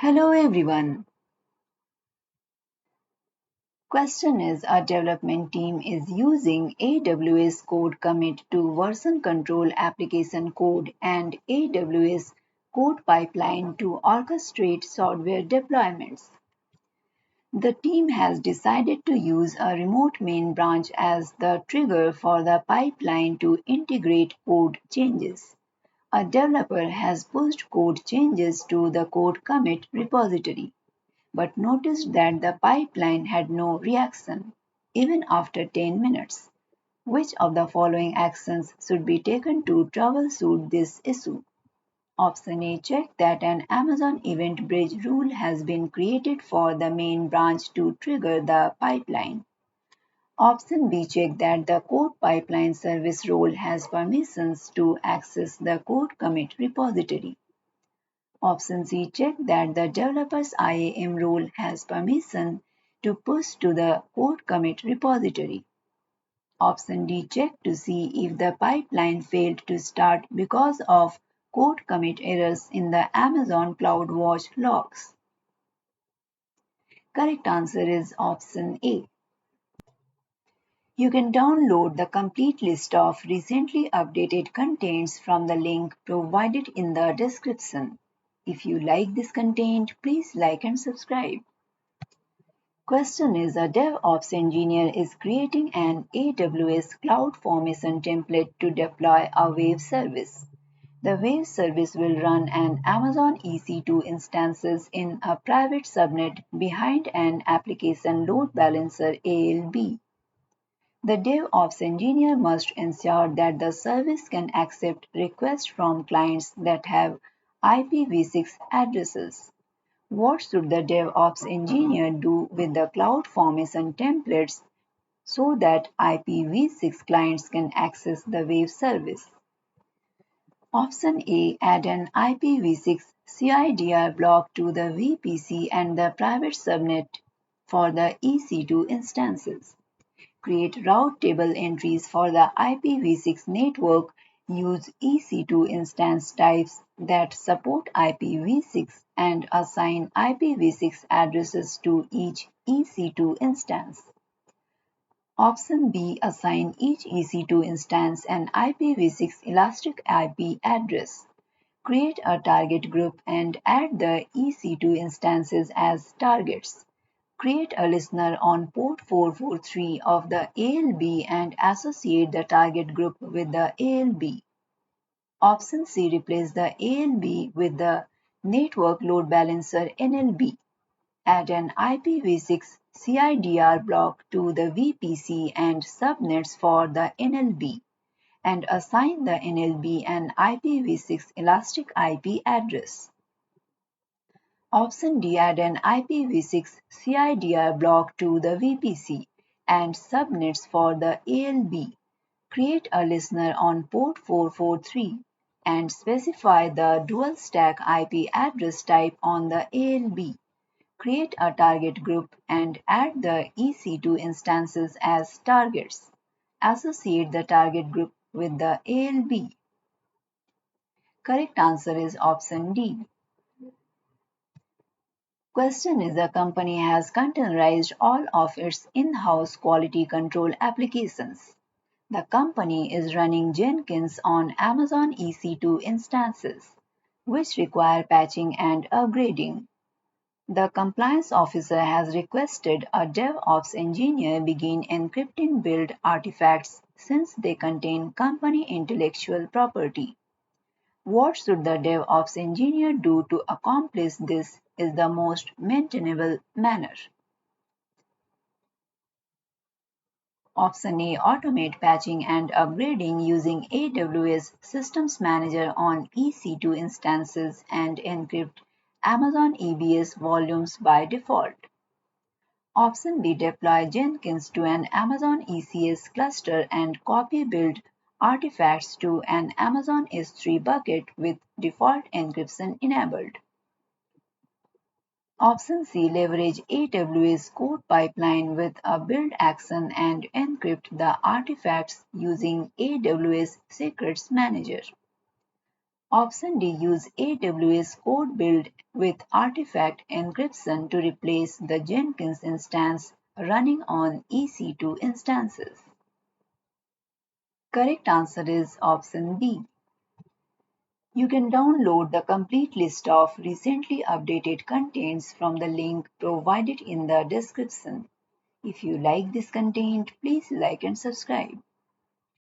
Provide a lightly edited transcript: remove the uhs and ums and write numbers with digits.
Hello everyone. Question is a development team is using AWS code commit to version control application code and AWS code pipeline to orchestrate software deployments. The team has decided to use a remote main branch as the trigger for the pipeline to integrate code changes. A developer has pushed code changes to the code commit repository, but noticed that the pipeline had no reaction, even after 10 minutes. Which of the following actions should be taken to troubleshoot this issue? Option A. Check that an Amazon Event Bridge rule has been created for the main branch to trigger the pipeline. Option B. Check that the code pipeline service role has permissions to access the code commit repository. Option C. Check that the developer's IAM role has permission to push to the code commit repository. Option D. Check to see if the pipeline failed to start because of code commit errors in the Amazon CloudWatch logs. Correct answer is option A. You can download the complete list of recently updated contents from the link provided in the description. If you like this content, please like and subscribe. Question is a DevOps engineer is creating an AWS CloudFormation template to deploy a wave service. The wave service will run an Amazon EC2 instances in a private subnet behind an application load balancer ALB. The DevOps engineer must ensure that the service can accept requests from clients that have IPv6 addresses. What should the DevOps engineer do with the CloudFormation templates so that IPv6 clients can access the wave service? Option A. Add an IPv6 CIDR block to the VPC and the private subnet for the EC2 instances. Create route table entries for the IPv6 network. Use EC2 instance types that support IPv6 and assign IPv6 addresses to each EC2 instance. Option B. Assign each EC2 instance an IPv6 elastic IP address. Create a target group and add the EC2 instances as targets. Create a listener on port 443 of the ALB and associate the target group with the ALB. Option C. Replace the ALB with the network load balancer NLB. Add an IPv6 CIDR block to the VPC and subnets for the NLB and assign the NLB an IPv6 elastic IP address. Option D. Add an IPv6 CIDR block to the VPC and subnets for the ALB. Create a listener on port 443 and specify the dual stack IP address type on the ALB. Create a target group and add the EC2 instances as targets. Associate the target group with the ALB. Correct answer is option D. Question is a company has containerized all of its in-house quality control applications. The company is running Jenkins on Amazon EC2 instances, which require patching and upgrading. The compliance officer has requested a DevOps engineer begin encrypting build artifacts since they contain company intellectual property. What should the DevOps engineer do to accomplish this in the most maintainable manner? Option A. Automate patching and upgrading using AWS Systems Manager on EC2 instances and encrypt Amazon EBS volumes by default. Option B. Deploy Jenkins to an Amazon ECS cluster and copy build artifacts to an Amazon S3 bucket with default encryption enabled. Option C. Leverage AWS code pipeline with a build action and encrypt the artifacts using AWS Secrets Manager. Option D. Use AWS code build with artifact encryption to replace the Jenkins instance running on EC2 instances. Correct answer is option B. You can download the complete list of recently updated contents from the link provided in the description. If you like this content, please like and subscribe.